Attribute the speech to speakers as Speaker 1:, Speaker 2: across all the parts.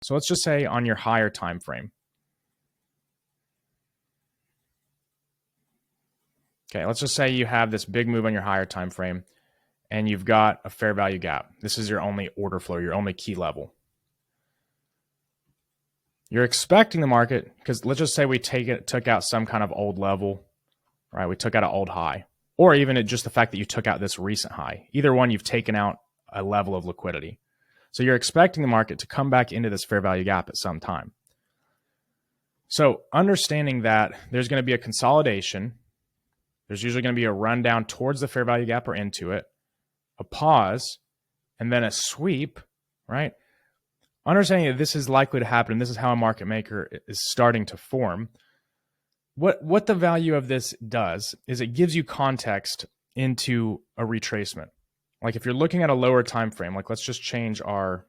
Speaker 1: So let's just say on your higher time frame. Okay, let's just say you have this big move on your higher time frame and you've got a fair value gap. This is your only order flow, your only key level. You're expecting the market, because let's just say we took out some kind of old level, right? We took out an old high, or even just the fact that you took out this recent high. Either one, you've taken out a level of liquidity. So you're expecting the market to come back into this fair value gap at some time. So understanding that there's going to be a consolidation, there's usually going to be a rundown towards the fair value gap or into it, a pause, and then a sweep, right? Understanding that this is likely to happen, and this is how a market maker is starting to form. What the value of this does is it gives you context into a retracement. Like if you're looking at a lower time frame, like let's just change our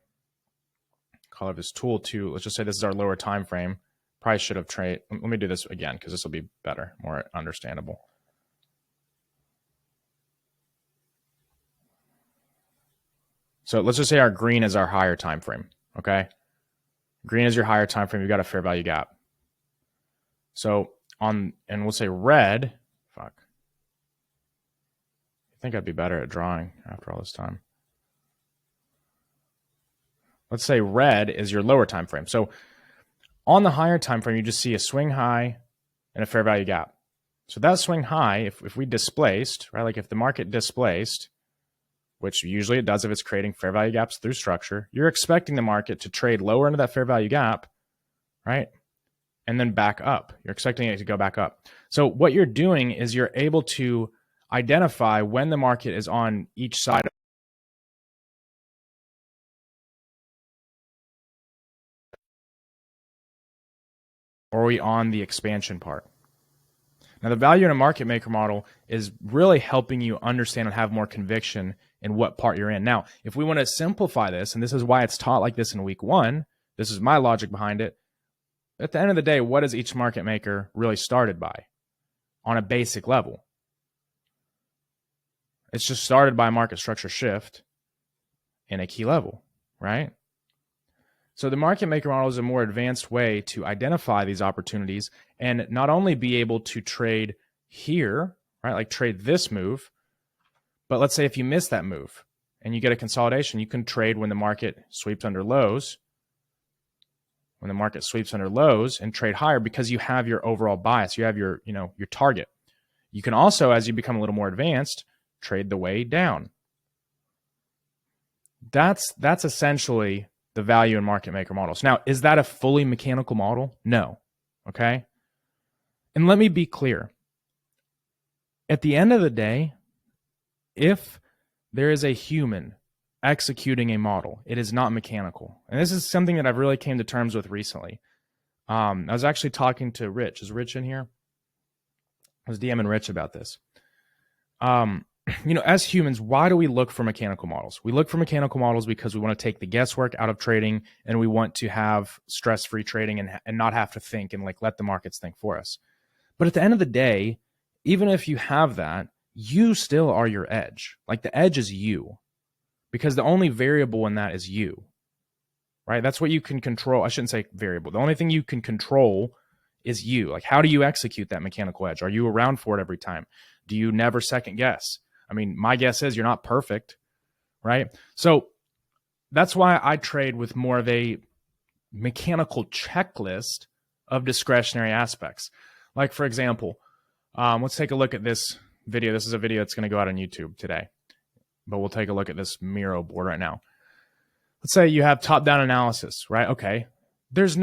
Speaker 1: color of this tool to, let's just say this is our lower time frame. Probably should have traded. Let me do this again because this will be better, more understandable. So let's just say our green is our higher time frame. Okay, green is your higher time frame. You've got a fair value gap. So and we'll say red. Fuck. I think I'd be better at drawing after all this time. Let's say red is your lower time frame. So on the higher time frame, you just see a swing high and a fair value gap. So that swing high, if we displaced, right? Like if the market displaced, which usually it does if it's creating fair value gaps through structure, you're expecting the market to trade lower into that fair value gap, right? And then back up. You're expecting it to go back up. So what you're doing is you're able to identify when the market is on each side. Or are we on the expansion part? Now, the value in a market maker model is really helping you understand and have more conviction in what part you're in. Now, if we want to simplify this, and this is why it's taught like this in week 1, this is my logic behind it. At the end of the day, what is each market maker really started by on a basic level? It's just started by a market structure shift in a key level, right? So the market maker model is a more advanced way to identify these opportunities and not only be able to trade here, right? Like trade this move, but let's say if you miss that move and you get a consolidation, you can trade when the market sweeps under lows, and trade higher because you have your overall bias, you have your target. You can also, as you become a little more advanced, trade the way down. That's essentially the value in market maker models. Now, is that a fully mechanical model? No. Okay. And let me be clear. At the end of the day, if there is a human executing a model, it is not mechanical. And this is something that I've really came to terms with recently. I was actually talking to Rich. Is Rich in here? I was DMing Rich about this. As humans, why do we look for mechanical models? We look for mechanical models because we want to take the guesswork out of trading, and we want to have stress-free trading and not have to think and let the markets think for us. But at the end of the day, even if you have that, you still are your edge. Like the edge is you, because the only variable in that is you, right? That's what you can control. I shouldn't say variable. The only thing you can control is you. Like, how do you execute that mechanical edge? Are you around for it every time? Do you never second guess? I mean, my guess is you're not perfect, right? So that's why I trade with more of a mechanical checklist of discretionary aspects. Like, for example, let's take a look at this video. This is a video that's going to go out on YouTube today, but we'll take a look at this Miro board right now. Let's say you have top-down analysis, right? Okay, that's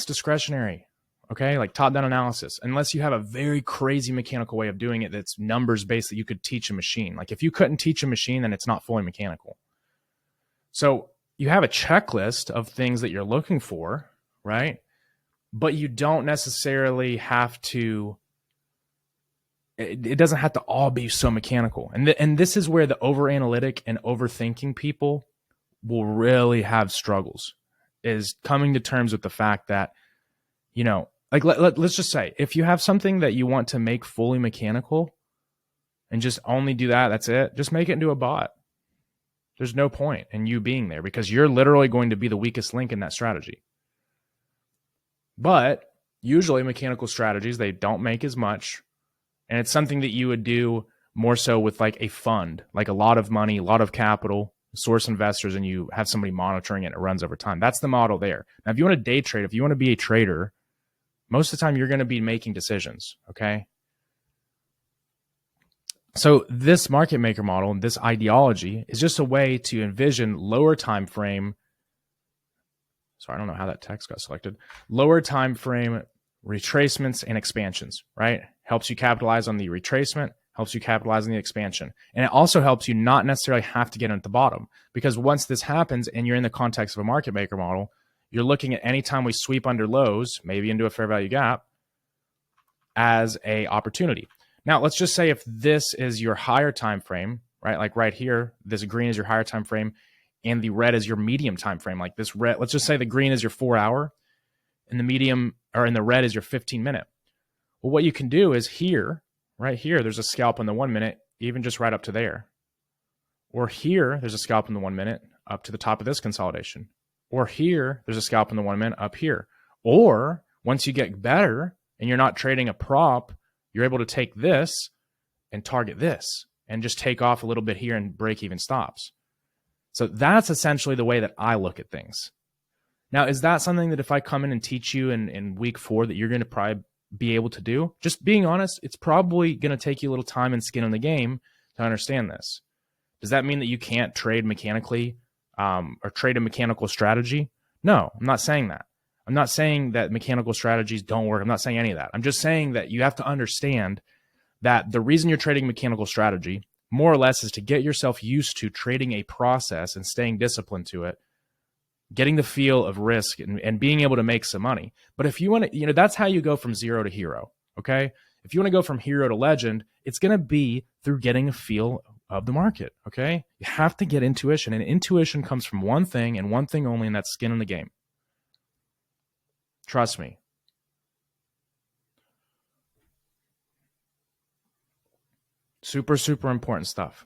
Speaker 1: discretionary. Okay, like top-down analysis, unless you have a very crazy mechanical way of doing it that's numbers-based that you could teach a machine. Like if you couldn't teach a machine, then it's not fully mechanical. So you have a checklist of things that you're looking for, right? But you don't necessarily have to, it doesn't have to all be so mechanical. And this is where the over-analytic and overthinking people will really have struggles, is coming to terms with the fact that, like let's just say if you have something that you want to make fully mechanical and just only do that, that's it. Just make it into a bot. There's no point in you being there because you're literally going to be the weakest link in that strategy. But usually mechanical strategies, they don't make as much. And it's something that you would do more so with like a fund, like a lot of money, a lot of capital, source investors, and you have somebody monitoring it and it runs over time. That's the model there. Now, if you want to day trade, if you want to be a trader, most of the time you're going to be making decisions, okay? So this market maker model and this ideology is just a way to envision lower time frame. Sorry, I don't know how that text got selected. Lower time frame retracements and expansions, right? Helps you capitalize on the retracement, helps you capitalize on the expansion. And it also helps you not necessarily have to get in at the bottom, because once this happens and you're in the context of a market maker model, you're looking at any time we sweep under lows, maybe into a fair value gap, as a opportunity. Now, let's just say if this is your higher time frame, right? Like right here, this green is your higher time frame and the red is your medium time frame. Like this red, let's just say the green is your 4 hour and the medium or in the red is your 15-minute. Well, what you can do is here, right here, there's a scalp in the 1 minute, even just right up to there. Or here, there's a scalp in the 1 minute up to the top of this consolidation. Or here, there's a scalp in the 1 minute up here. Or once you get better and you're not trading a prop, you're able to take this and target this and just take off a little bit here and break even stops. So that's essentially the way that I look at things. Now, is that something that if I come in and teach you in week 4 that you're going to probably be able to do? Just being honest, it's probably going to take you a little time and skin in the game to understand this. Does that mean that you can't trade mechanically or trade a mechanical strategy? No, I'm not saying that. I'm not saying that mechanical strategies don't work. I'm not saying any of that. I'm just saying that you have to understand that the reason you're trading mechanical strategy more or less is to get yourself used to trading a process and staying disciplined to it, getting the feel of risk and being able to make some money. But if you want to, that's how you go from zero to hero, okay? If you want to go from hero to legend, it's going to be through getting a feel of the market, okay? You have to get intuition, and intuition comes from one thing and one thing only, and that's skin in the game. Trust me. Super, super important stuff.